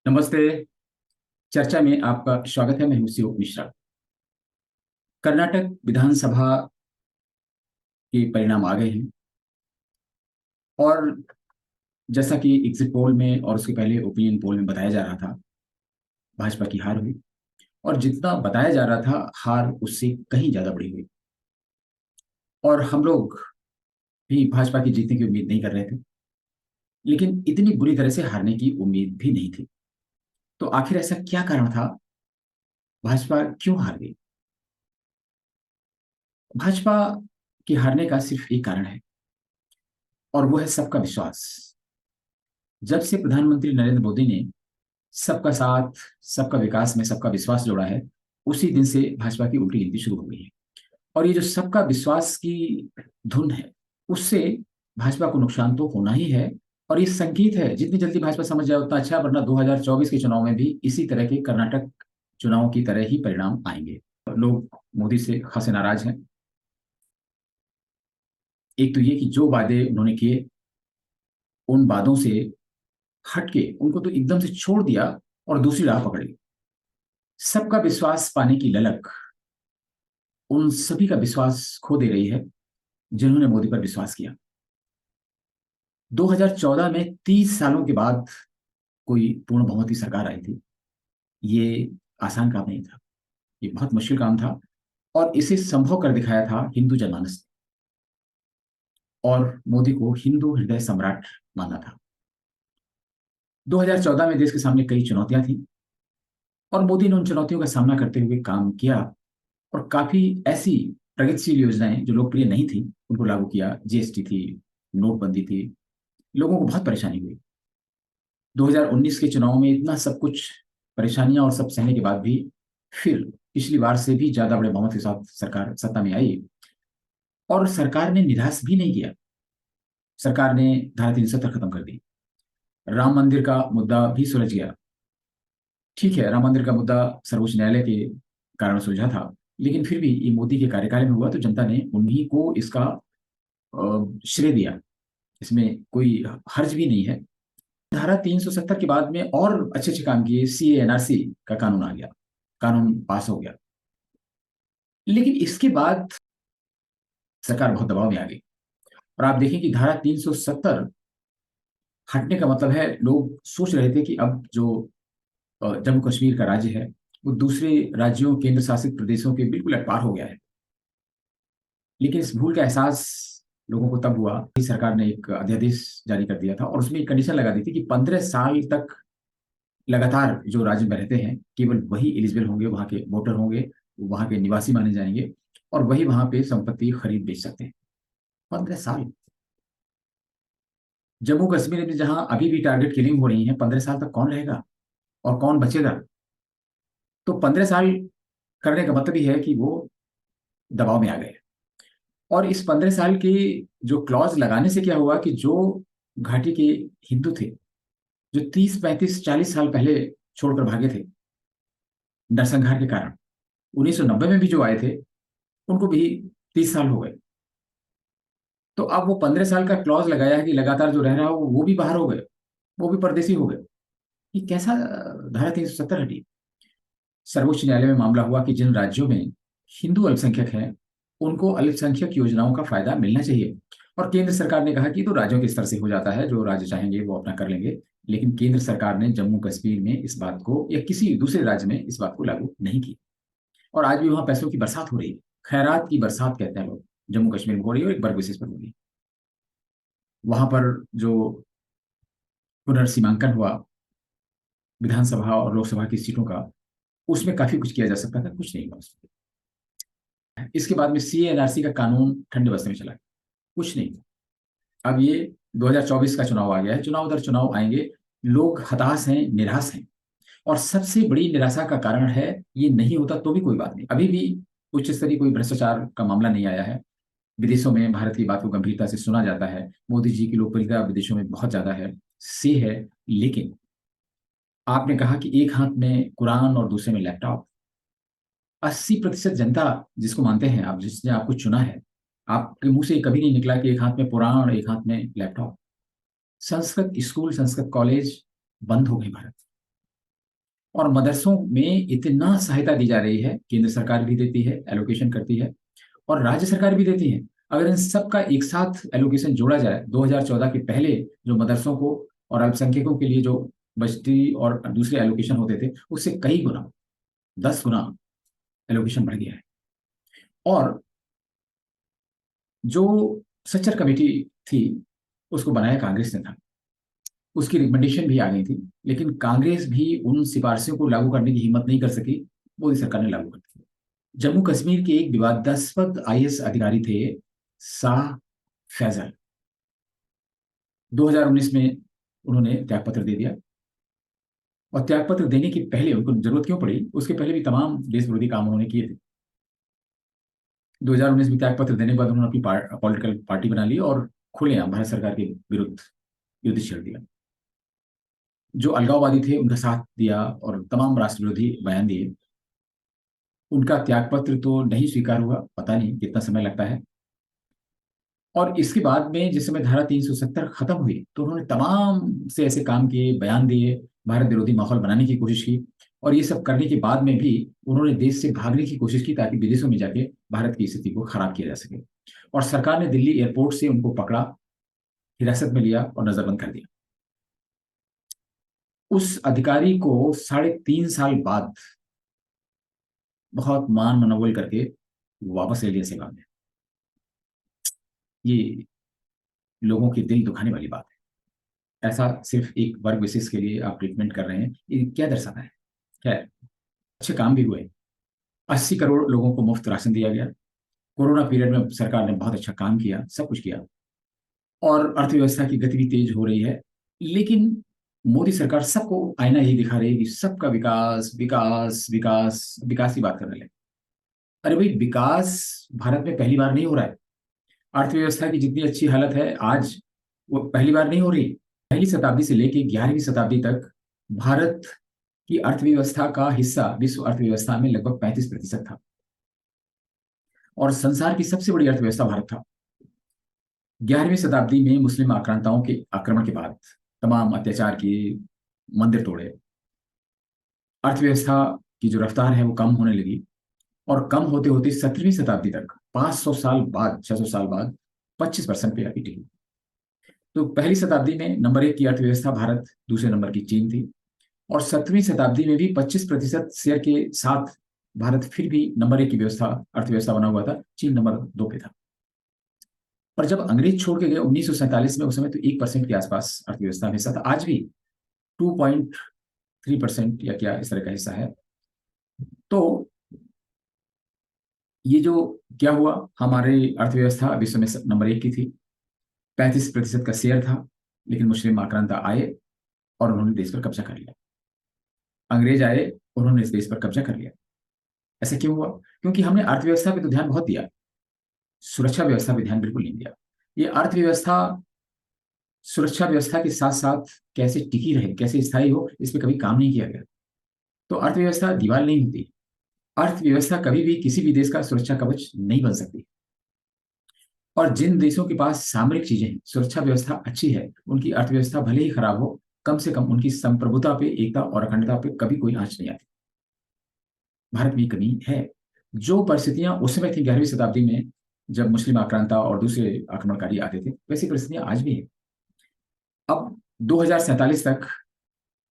नमस्ते। चर्चा में आपका स्वागत है। मैं हूं शिव मिश्रा। कर्नाटक विधानसभा के परिणाम आ गए हैं और जैसा कि एग्जिट पोल में और उसके पहले ओपिनियन पोल में बताया जा रहा था, भाजपा की हार हुई। और जितना बताया जा रहा था, हार उससे कहीं ज्यादा बड़ी हुई। और हम लोग भी भाजपा की जीतने की उम्मीद नहीं कर रहे थे, लेकिन इतनी बुरी तरह से हारने की उम्मीद भी नहीं थी। तो आखिर ऐसा क्या कारण था? भाजपा क्यों हार गई? भाजपा की हारने का सिर्फ एक कारण है, और वो है सबका विश्वास। जब से प्रधानमंत्री नरेंद्र मोदी ने सबका साथ, सबका विकास में सबका विश्वास जोड़ा है, उसी दिन से भाजपा की उल्टी गिनती शुरू हो गई है। और ये जो सबका विश्वास की धुन है, उससे भाजपा को नुकसान तो होना ही है। और ये संकेत है, जितनी जल्दी भाजपा समझ जाए उतना अच्छा, वरना 2024 के चुनाव में भी इसी तरह के कर्नाटक चुनाव की तरह ही परिणाम आएंगे। लोग मोदी से खासे नाराज हैं। एक तो ये कि जो वादे उन्होंने किए, उन वादों से हटके उनको तो एकदम से छोड़ दिया और दूसरी राह पकड़ ली। सबका विश्वास पाने की ललक उन सभी का विश्वास खो दे रही है जिन्होंने मोदी पर विश्वास किया। 2014 में 30 सालों के बाद कोई पूर्ण बहुमत की सरकार आई थी। ये आसान काम नहीं था, ये बहुत मुश्किल काम था। और इसे संभव कर दिखाया था हिंदू जनमानस ने, और मोदी को हिंदू हृदय सम्राट माना था। 2014 में देश के सामने कई चुनौतियां थी, और मोदी ने उन चुनौतियों का सामना करते हुए काम किया। और काफी ऐसी प्रगतिशील योजनाएं जो लोकप्रिय नहीं थी, उनको लागू किया। जीएसटी थी, नोटबंदी थी, लोगों को बहुत परेशानी हुई। 2019 के चुनाव में इतना सब कुछ, परेशानियां और सब सहने के बाद भी फिर पिछली बार से भी ज्यादा बड़े बहुमत के साथ सरकार सत्ता में आई। और सरकार ने निराश भी नहीं किया। सरकार ने धारा 370 खत्म कर दी। राम मंदिर का मुद्दा भी सुलझ गया। ठीक है, राम मंदिर का मुद्दा सर्वोच्च न्यायालय के कारण सुलझा था, लेकिन फिर भी ये मोदी के कार्यकाल में हुआ, तो जनता ने उन्हीं को इसका श्रेय दिया। इसमें कोई हर्ज भी नहीं है। धारा 370 के बाद में और अच्छे अच्छे काम किए। सीए एनआरसी का कानून आ गया, कानून पास हो गया। लेकिन इसके बाद सरकार बहुत दबाव में आ गई। और आप देखें कि धारा 370 हटने का मतलब है, लोग सोच रहे थे कि अब जो जम्मू कश्मीर का राज्य है, वो दूसरे राज्यों, केंद्र शासित प्रदेशों के बिल्कुल एट पार हो गया है। लेकिन इस भूल का एहसास लोगों को तब हुआ कि सरकार ने एक अध्यादेश जारी कर दिया था, और उसमें एक कंडीशन लगा दी थी कि 15 साल तक लगातार जो राज्य में रहते हैं, केवल वही एलिजिबल होंगे, वहां के वोटर होंगे, वहां के निवासी माने जाएंगे, और वही वहां पे संपत्ति खरीद बेच सकते हैं। 15 साल। जम्मू कश्मीर में जहां अभी भी टारगेट किलिंग हो रही है, 15 साल तक कौन रहेगा और कौन बचेगा? तो 15 साल करने का मतलब ही है कि वो दबाव में आ गए। और इस 15 साल के जो क्लॉज लगाने से क्या हुआ कि जो घाटी के हिंदू थे, जो 30 35 40 साल पहले छोड़कर भागे थे नरसंहार के कारण, 1990 में भी जो आए थे, उनको भी 30 साल हो गए। तो अब वो 15 साल का क्लॉज लगाया है कि लगातार जो रह रहा हो वो भी बाहर हो गए, वो भी परदेसी हो गए। ये कैसा धारा 370 हटी? सर्वोच्च न्यायालय में मामला हुआ कि जिन राज्यों में हिंदू अल्पसंख्यक हैं, उनको अल्पसंख्यक योजनाओं का फायदा मिलना चाहिए। और केंद्र सरकार ने कहा कि तो राज्यों के स्तर से हो जाता है, जो राज्य चाहेंगे वो अपना कर लेंगे। लेकिन केंद्र सरकार ने जम्मू कश्मीर में इस बात को, या किसी दूसरे राज्य में इस बात को लागू नहीं की। और आज भी वहां पैसों की बरसात हो रही है। खैरात की बरसात कहते हैं लोग। जम्मू कश्मीर में हो रही है, और एक वर्ग विशेष पर हो रही है। वहां पर जो पुनर्सीमांकन हुआ विधानसभा और लोकसभा की सीटों का, उसमें काफी कुछ किया जा सकता था, कुछ नहीं हुआ उसमें। इसके बाद में सीएनआरसी का कानून ठंडे बस्ते में चला गया, कुछ नहीं। अब ये 2024 का चुनाव आ गया है, चुनाव दर चुनाव आएंगे। लोग हताश हैं, निराश हैं। और सबसे बड़ी निराशा का कारण है, ये नहीं होता तो भी कोई बात नहीं, अभी भी उच्च स्तरीय कोई भ्रष्टाचार का मामला नहीं आया है। विदेशों में भारत की बात को गंभीरता से सुना जाता है। मोदी जी की लोकप्रियता विदेशों में बहुत ज्यादा है, से है। लेकिन आपने कहा कि एक हाथ में कुरान और दूसरे में लैपटॉप। 80% जनता जिसको मानते हैं आप, जिसने आपको चुना है, आपके मुंह से कभी नहीं निकला कि एक हाथ में पुराण और एक हाथ में laptop. Sanskrit school, Sanskrit college बंद हो गए भारत। और मदरसों में इतना सहायता दी जा रही है, केंद्र सरकार भी देती है, एलोकेशन करती है, और राज्य सरकार भी देती है। अगर इन सब का एक साथ एलोकेशन जोड़ा जाए 2014 के पहले, जो मदरसों को और अल्पसंख्यकों के लिए जो बजटी और दूसरे एलोकेशन होते थे, उससे कई गुना, 10 गुना एलोकेशन बढ़ गया है। और जो सच्चर कमेटी थी, उसको बनाया कांग्रेस ने था, उसकी रिकमेंडेशन भी आ गई थी, लेकिन कांग्रेस भी उन सिफारिशों को लागू करने की हिम्मत नहीं कर सकी। मोदी सरकार ने लागू कर दी। जम्मू कश्मीर के एक विवादास्पद आईएएस अधिकारी थे, शाह फैजल। 2019 में उन्होंने त्यागपत्र दे दिया। और त्यागपत्र देने के पहले, उनको जरूरत क्यों पड़ी, उसके पहले भी तमाम देश विरोधी काम उन्होंने किए थे। 2019 में त्यागपत्र देने के बाद उन्होंने अपनी पॉलिटिकल पार्टी बना ली और खुलेआम भारत सरकार के विरुद्ध युद्ध छेड़ दिया। जो अलगाववादी थे उनका साथ दिया और तमाम राष्ट्र विरोधी बयान दिए। उनका त्यागपत्र तो नहीं स्वीकार हुआ, पता नहीं कितना समय लगता है। और इसके बाद में जिस समय धारा 370 खत्म हुई, तो उन्होंने तमाम से ऐसे काम किए, बयान दिए, भारत विरोधी माहौल बनाने की कोशिश की। और ये सब करने के बाद में भी उन्होंने देश से भागने की कोशिश की, ताकि विदेशों में जाके भारत की स्थिति को खराब किया जा सके। और सरकार ने दिल्ली एयरपोर्ट से उनको पकड़ा, हिरासत में लिया और नजरबंद कर दिया। उस अधिकारी को 3.5 साल बाद बहुत मान मनोबल करके वापस ले लिया सेवा में। ये लोगों के दिल दुखाने वाली बात है। ऐसा सिर्फ एक वर्ग विशेष के लिए आप ट्रीटमेंट कर रहे हैं, ये क्या दर्शाता है? खैर, अच्छे काम भी हुए। 80 करोड़ लोगों को मुफ्त राशन दिया गया। कोरोना पीरियड में सरकार ने बहुत अच्छा काम किया, सब कुछ किया, और अर्थव्यवस्था की गति भी तेज हो रही है। लेकिन मोदी सरकार सबको आईना यही दिखा रही है कि सबका विकास विकास विकास, विकास की बात करने लगे। अरे भाई, विकास भारत में पहली बार नहीं हो रहा है। अर्थव्यवस्था की जितनी अच्छी हालत है आज, वो पहली बार नहीं हो रही। पहली शताब्दी से लेकर 11वीं शताब्दी तक भारत की अर्थव्यवस्था का हिस्सा विश्व अर्थव्यवस्था में लगभग 35% था, और संसार की सबसे बड़ी अर्थव्यवस्था भारत था। 11वीं शताब्दी में मुस्लिम आक्रांताओं के आक्रमण के बाद तमाम अत्याचार किए, मंदिर तोड़े, अर्थव्यवस्था की जो रफ्तार है वो कम होने लगी। और कम होते होते 17वीं शताब्दी तक, 500 साल बाद, 600 साल बाद, 25% पे आके टिकी। तो पहली शताब्दी में नंबर 1 की अर्थव्यवस्था भारत, दूसरे नंबर की चीन थी। और 17वीं शताब्दी में भी 25% शेयर के साथ भारत फिर भी नंबर 1 की अर्थव्यवस्था बना हुआ था, चीन नंबर 2 पे था। पर जब अंग्रेज छोड़ के गए 1947 में, उस समय तो 1% के आसपास अर्थव्यवस्था में हिस्सा था। आज भी 2.3% या क्या इस तरह का हिस्सा है। तो ये जो क्या हुआ, हमारी अर्थव्यवस्था विश्व में नंबर 1 की थी, 35% का शेयर था। लेकिन मुस्लिम आक्रांता आए और उन्होंने देश पर कब्जा कर लिया। अंग्रेज आए, उन्होंने इस देश पर कब्जा कर लिया। ऐसा क्यों हुआ? क्योंकि हमने अर्थव्यवस्था पे तो ध्यान बहुत दिया, सुरक्षा व्यवस्था पे ध्यान बिल्कुल नहीं दिया। ये अर्थव्यवस्था सुरक्षा व्यवस्था के साथ साथ कैसे टिकी रहे, कैसे स्थायी हो, इस पर कभी काम नहीं किया गया। तो अर्थव्यवस्था दीवार नहीं होती। अर्थव्यवस्था कभी भी किसी भी देश का सुरक्षा कवच नहीं बन सकती। और जिन देशों के पास सामरिक चीजें हैं, सुरक्षा व्यवस्था अच्छी है, उनकी अर्थव्यवस्था भले ही खराब हो, कम से कम उनकी संप्रभुता पे, एकता और अखंडता पे कभी कोई आंच नहीं आती। भारत में कमी है। जो परिस्थितियां उस समय थी 11वीं शताब्दी में, जब मुस्लिम आक्रांता और दूसरे आक्रमणकारी आते थे, वैसी परिस्थितियां आज भी है। अब 2047 तक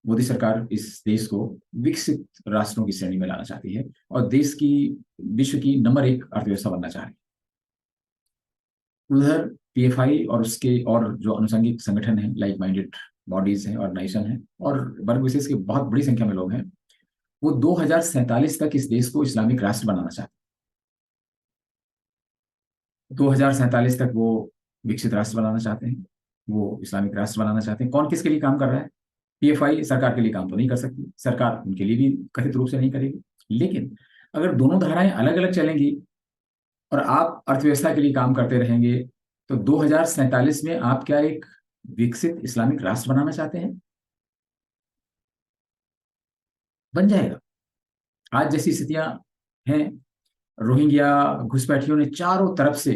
मोदी सरकार इस देश को विकसित राष्ट्रों की श्रेणी में लाना चाहती है, और देश की, विश्व की नंबर 1 अर्थव्यवस्था बनना चाह रही है। उधर पीएफआई और उसके और जो अनुषंगिक संगठन हैं, लाइक माइंडेड बॉडीज हैं, ऑर्गेनाइजेशन हैं, और वर्ग विशेष की बहुत बड़ी संख्या में लोग हैं, वो 2047 तक इस देश को इस्लामिक राष्ट्र बनाना चाहते हैं। 2047 तक वो विकसित राष्ट्र बनाना चाहते हैं, वो इस्लामिक राष्ट्र बनाना चाहते हैं। कौन किसके लिए काम कर रहा है? पीएफआई सरकार के लिए काम तो नहीं कर सकती, सरकार उनके लिए भी कथित रूप से नहीं करेगी। लेकिन अगर दोनों धाराएं अलग अलग चलेंगी और आप अर्थव्यवस्था के लिए काम करते रहेंगे, तो 2047 में आप क्या एक विकसित इस्लामिक राष्ट्र बनाना चाहते हैं? बन जाएगा। आज जैसी स्थितियां हैं, रोहिंग्या घुसपैठियों ने चारों तरफ से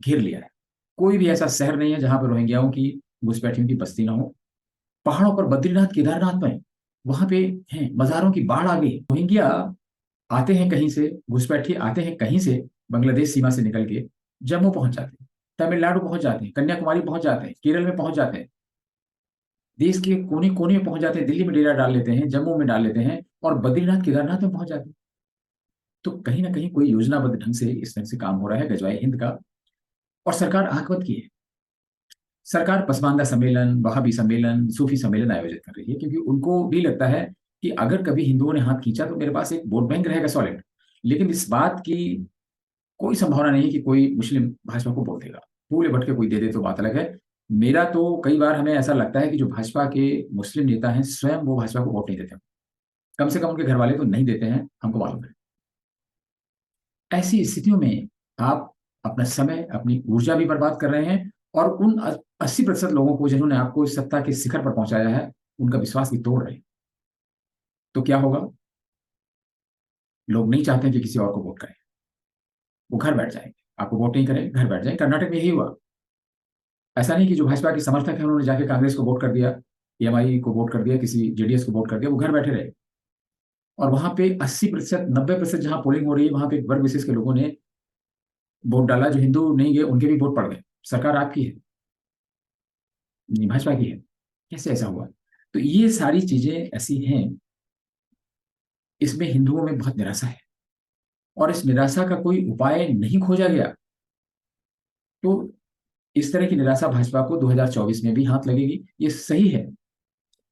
घेर लिया है। कोई भी ऐसा शहर नहीं है जहां पर रोहिंग्याओं की, घुसपैठियों की बस्ती ना हो। पहाड़ों पर, बद्रीनाथ केदारनाथ में वहां पे हैं, मजारों की बाढ़ आ गई। रोहिंग्या आते हैं कहीं से, घुसपैठी आते हैं कहीं से, बांग्लादेश सीमा से निकल के जम्मू पहुंच जाते हैं, तमिलनाडु पहुंच जाते हैं, कन्याकुमारी पहुंच जाते हैं, केरल में पहुंच जाते हैं, देश के कोने कोने में पहुंच जाते हैं, दिल्ली में डेरा डाल लेते हैं, जम्मू में डाल लेते हैं, और बद्रीनाथ केदारनाथ में पहुंच जाते हैं। तो कहीं ना कहीं कोई योजनाबद्ध ढंग से इस ढंग से काम हो रहा है गजवाए हिंद का। और सरकार आंख की है। सरकार पसमानदा सम्मेलन, वहाबी सम्मेलन, सूफी सम्मेलन आयोजित कर रही है, क्योंकि उनको भी लगता है कि अगर कभी हिंदुओं ने हाथ खींचा तो मेरे पास एक वोट बैंक रहेगा सॉलिड। लेकिन इस बात की कोई संभावना नहीं कि कोई मुस्लिम भाजपा को वोट देगा। भूले भटके कोई दे दे तो बात अलग है। मेरा तो कई बार हमें ऐसा लगता है कि जो भाजपा के मुस्लिम नेता हैं स्वयं वो भाजपा को वोट नहीं देते, कम से कम उनके घर वाले तो नहीं देते हैं, हमको मालूम है। ऐसी स्थितियों में आप अपना समय, अपनी ऊर्जा भी बर्बाद कर रहे हैं, और उन 80% लोगों को जिन्होंने आपको इस सत्ता के शिखर पर पहुंचाया है उनका विश्वास भी तोड़ रहे हैं। तो क्या होगा? लोग नहीं चाहते कि किसी और को वोट करें, वो घर बैठ जाएंगे, आपको वोट नहीं करें, घर बैठ जाएंगे। कर्नाटक में यही हुआ। ऐसा नहीं कि जो भाजपा के समर्थक हैं उन्होंने जाके कांग्रेस को वोट कर दिया, एएमआई को वोट कर दिया, किसी जेडीएस को वोट कर दिया, वो घर बैठे रहे। और वहां पे 80%, 90% जहां पोलिंग हो रही है वहां पे वर्ग विशेष के लोगों ने वोट डाला, जो हिंदू नहीं गए उनके भी वोट पड़ गए। सरकार आपकी है, नहीं भाजपा की है। कैसे ऐसा हुआ? तो ये सारी चीजें ऐसी हैं, इसमें हिंदुओं में बहुत निराशा है, और इस निराशा का कोई उपाय नहीं खोजा गया। तो इस तरह की निराशा भाजपा को 2024 में भी हाथ लगेगी। ये सही है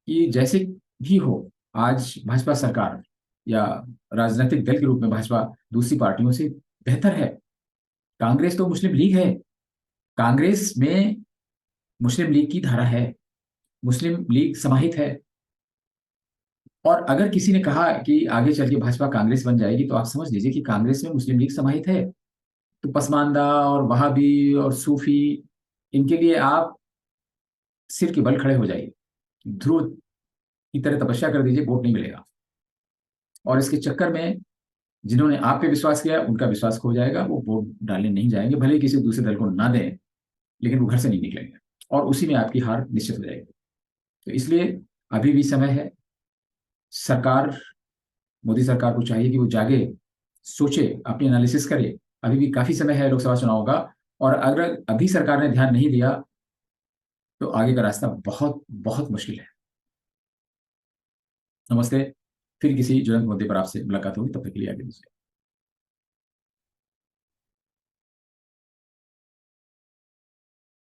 कि जैसे भी हो, आज भाजपा सरकार या राजनीतिक दल के रूप में भाजपा दूसरी पार्टियों से बेहतर है। कांग्रेस तो मुस्लिम लीग है, कांग्रेस में मुस्लिम लीग की धारा है, मुस्लिम लीग समाहित है। और अगर किसी ने कहा कि आगे चल के भाजपा कांग्रेस बन जाएगी, तो आप समझ लीजिए कि कांग्रेस में मुस्लिम लीग समाहित है। तो पसमानदा और वहाबी और सूफी, इनके लिए आप सिर के बल खड़े हो जाइए, ध्रुव की तरह तपस्या कर दीजिए, वोट नहीं मिलेगा। और इसके चक्कर में जिन्होंने आप पे विश्वास किया उनका विश्वास खो जाएगा, वो वोट डालने नहीं जाएंगे, भले ही किसी दूसरे दल को ना दें, लेकिन वो घर से नहीं निकलेंगे, और उसी में आपकी हार निश्चित हो जाएगी। तो इसलिए अभी भी समय है। सरकार, मोदी सरकार को चाहिए कि वो जागे, सोचे, अपनी एनालिसिस करे। अभी भी काफी समय है लोकसभा चुनाव का, और अगर अभी सरकार ने ध्यान नहीं दिया तो आगे का रास्ता बहुत बहुत मुश्किल है। नमस्ते। फिर किसी ज्वलंत मुद्दे पर आपसे मुलाकात होगी, तब तक के लिए आगे दीजिए।